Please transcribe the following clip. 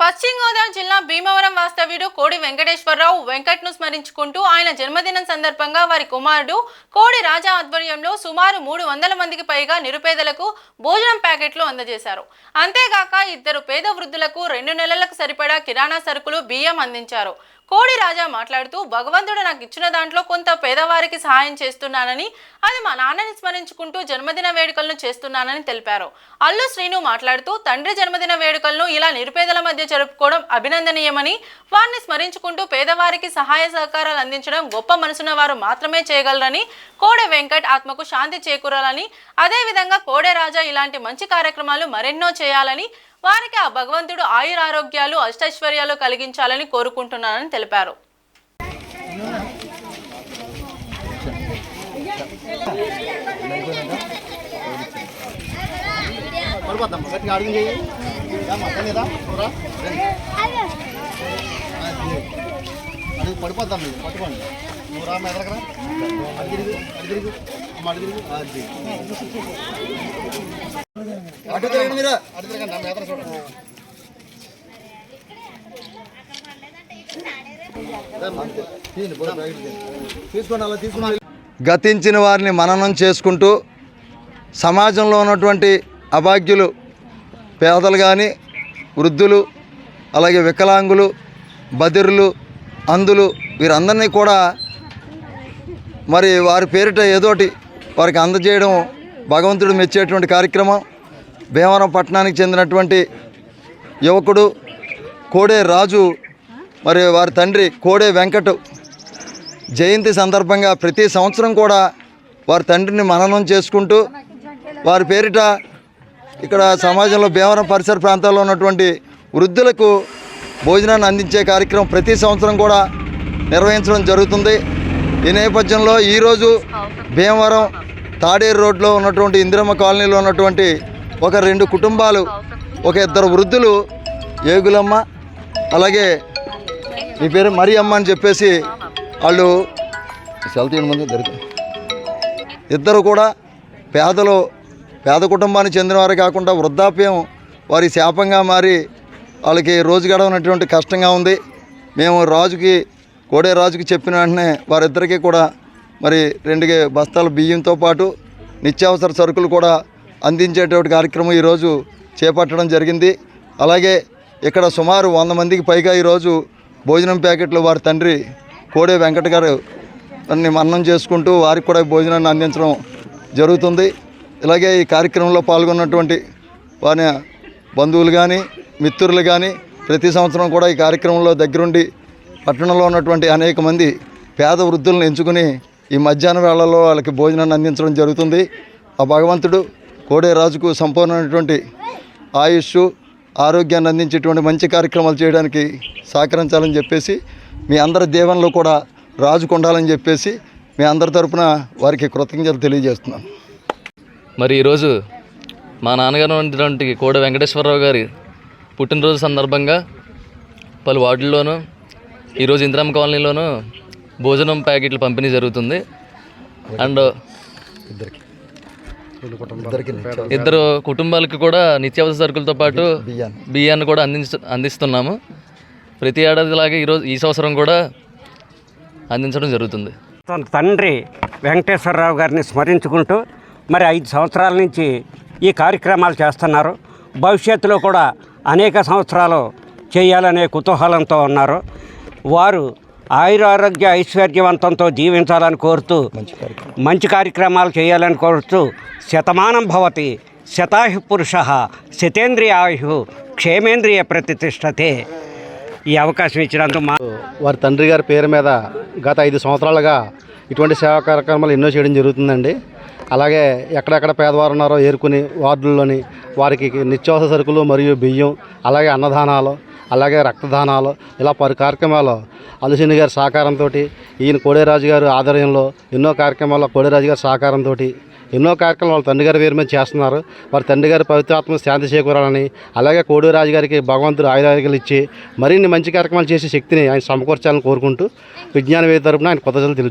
పశ్చిమ గోదావరి జిల్లా భీమవరం వాస్తవ్యుడు కోడి వెంకటేశ్వరరావు వెంకట్ను స్మరించుకుంటూ ఆయన జన్మదినం సందర్భంగా వారి కుమారుడు కోడి రాజా ఆధ్వర్యంలో సుమారు 300 మందికి పైగా నిరుపేదలకు భోజనం ప్యాకెట్లు అందజేశారు. అంతేగాక ఇద్దరు పేద వృద్ధులకు 2 నెలలకు సరిపడా కిరాణా సరుకులు బియ్యం అందించారు. కోడి రాజా మాట్లాడుతూ భగవంతుడు నాకు ఇచ్చిన దాంట్లో కొంత పేదవారికి సహాయం చేస్తున్నానని, అది మా నాన్నని స్మరించుకుంటూ జన్మదిన వేడుకలను చేస్తున్నానని తెలిపారు. అల్లు శ్రీను మాట్లాడుతూ తండ్రి జన్మదిన వేడుకలను ఇలా నిరుపేదల మధ్య జరుపుకోవడం అభినందనీయమని, వారిని స్మరించుకుంటూ పేదవారికి సహాయ సహకారాలు అందించడం గొప్ప మనసున్న వారు మాత్రమే చేయగలరని, కోడే వెంకట్ ఆత్మకు శాంతి చేకూరాలని, అదేవిధంగా కోడే రాజా ఇలాంటి మంచి కార్యక్రమాలు మరెన్నో చేయాలని, వారికి ఆ భగవంతుడు ఆయురారోగ్యాలు అష్టైశ్వర్యాలు కలిగించాలని కోరుకుంటున్నానని తెలిపారు. పడిపోద్దాం పట్టుకోండి నువ్వు రా మెదలకరా అటు తిరగండి మీరు అటు తిరగండి నా మెదల చూడండి. తీసుకోండి అలా తీసుకుని గతించిన వారిని మననం చేసుకుంటూ సమాజంలో ఉన్నటువంటి అభాగ్యులు, పేదలు కానీ, వృద్ధులు, అలాగే వికలాంగులు, బదిరులు, అంధులు వీరందరినీ కూడా మరి వారి పేరిట ఏదోటి వారికి అందజేయడం భగవంతుడు మెచ్చేటువంటి కార్యక్రమం. భీమవరం పట్టణానికి చెందినటువంటి యువకుడు కోడే రాజు మరి వారి తండ్రి కోడే వెంకట్ జయంతి సందర్భంగా ప్రతి సంవత్సరం కూడా వారి తండ్రిని మననం చేసుకుంటూ వారి పేరిట ఇక్కడ సమాజంలో భీమవరం పరిసర ప్రాంతాల్లో ఉన్నటువంటి వృద్ధులకు భోజనాన్ని అందించే కార్యక్రమం ప్రతి సంవత్సరం కూడా నిర్వహించడం జరుగుతుంది. ఈ నేపథ్యంలో ఈరోజు భీమవరం తాడేరు రోడ్లో ఉన్నటువంటి ఇందిరమ్మ కాలనీలో ఉన్నటువంటి ఒక 2 కుటుంబాలు, ఒక 2 వృద్ధులు, ఏగులమ్మ అలాగే మీ పేరు మరియమ్మ అని చెప్పేసి వాళ్ళు సెల్తీన దొరికారు. ఇద్దరు కూడా పేద కుటుంబానికి చెందినవారు కాకుండా వృద్ధాప్యం వారి శాపంగా మారి వాళ్ళకి రోజు గడవనటువంటి కష్టంగా ఉంది. మేము కోడే రాజుకి చెప్పిన వెంటనే వారిద్దరికీ కూడా మరి 2 బస్తాల బియ్యంతో పాటు నిత్యావసర సరుకులు కూడా అందించేటువంటి కార్యక్రమం ఈరోజు చేపట్టడం జరిగింది. అలాగే ఇక్కడ సుమారు 100 మందికి పైగా ఈరోజు భోజనం ప్యాకెట్లు వారి తండ్రి కోడే వెంకట గారు అన్ని మన్నం చేసుకుంటూ వారికి కూడా భోజనాన్ని అందించడం జరుగుతుంది. ఇలాగే ఈ కార్యక్రమంలో పాల్గొన్నటువంటి వారి బంధువులు కానీ, మిత్రులు కానీ ప్రతి సంవత్సరం కూడా ఈ కార్యక్రమంలో దగ్గరుండి పట్టణంలో ఉన్నటువంటి అనేక మంది పేద వృద్ధులను ఎంచుకుని ఈ మధ్యాహ్న వేళల్లో వాళ్ళకి భోజనాన్ని అందించడం జరుగుతుంది. ఆ భగవంతుడు కోడే రాజుకు సంపూర్ణమైనటువంటి ఆయుష్, ఆరోగ్యాన్ని అందించేటువంటి మంచి కార్యక్రమాలు చేయడానికి సహకరించాలని చెప్పేసి మీ అందరి దీవెనలో కూడా రాజుకు ఉండాలని చెప్పేసి మీ అందరి తరపున వారికి కృతజ్ఞతలు తెలియజేస్తున్నాను. మరి ఈరోజు మా నాన్నగారు ఉన్నటువంటి కోడే వెంకటేశ్వరరావు గారి పుట్టినరోజు సందర్భంగా పలు వార్డుల్లోనూ ఈరోజు ఇందిరమ్మ కాలనీలోనూ భోజనం ప్యాకెట్లు పంపిణీ జరుగుతుంది. అండ్ 2 కుటుంబాలకి కూడా నిత్యావసర సరుకులతో పాటు బియ్యాన్ని కూడా అందిస్తున్నాము. ప్రతి ఏడాదిలాగే ఈ సంవత్సరం కూడా అందించడం జరుగుతుంది. తండ్రి వెంకటేశ్వరరావు గారిని స్మరించుకుంటూ మరి 5 సంవత్సరాల నుంచి ఈ కార్యక్రమాలు చేస్తున్నారు. భవిష్యత్తులో కూడా అనేక సంవత్సరాలు చేయాలనే కుతూహలంతో ఉన్నారు. వారు ఆయురారోగ్య ఐశ్వర్యవంతంతో జీవించాలని కోరుతూ మంచి కార్యక్రమాలు చేయాలని కోరుతూ శతమానం భవతి శతాయు పురుష శతేంద్రియ ఆయు క్షేమేంద్రియ ప్రతిష్టతే. ఈ అవకాశం ఇచ్చినందుకు వారి తండ్రి గారి పేరు మీద గత 5 సంవత్సరాలుగా ఇటువంటి సేవా కార్యక్రమాలు ఎన్నో చేయడం జరుగుతుందండి. అలాగే ఎక్కడెక్కడ పేదవారు ఉన్నారో ఏరుకుని వార్డుల్లోని వారికి నిత్యావసర సరుకులు మరియు బియ్యం, అలాగే అన్నదానాలు, అలాగే రక్తదానాలు, ఇలా 10 కార్యక్రమాలు అలుసిని గారి సహకారంతో, ఈయన కోడేరాజు గారు ఆధ్వర్యంలో ఎన్నో కార్యక్రమాల్లో కోడేరాజు గారి సహకారంతో ఎన్నో కార్యక్రమాలు వాళ్ళ తండ్రి గారి పేరు మీద చేస్తున్నారు. వారి తండ్రి గారి పవిత్రాత్మ శాంతి చేకూరాలని, అలాగే కోడేరాజు గారికి భగవంతుడు ఆయురారోగ్యాలు ఇచ్చి మరిన్ని మంచి కార్యక్రమాలు చేసే శక్తిని ఆయన సమకూర్చాలని కోరుకుంటూ విజ్ఞాన వేది తరపున ఆయన కృతజ్ఞతలు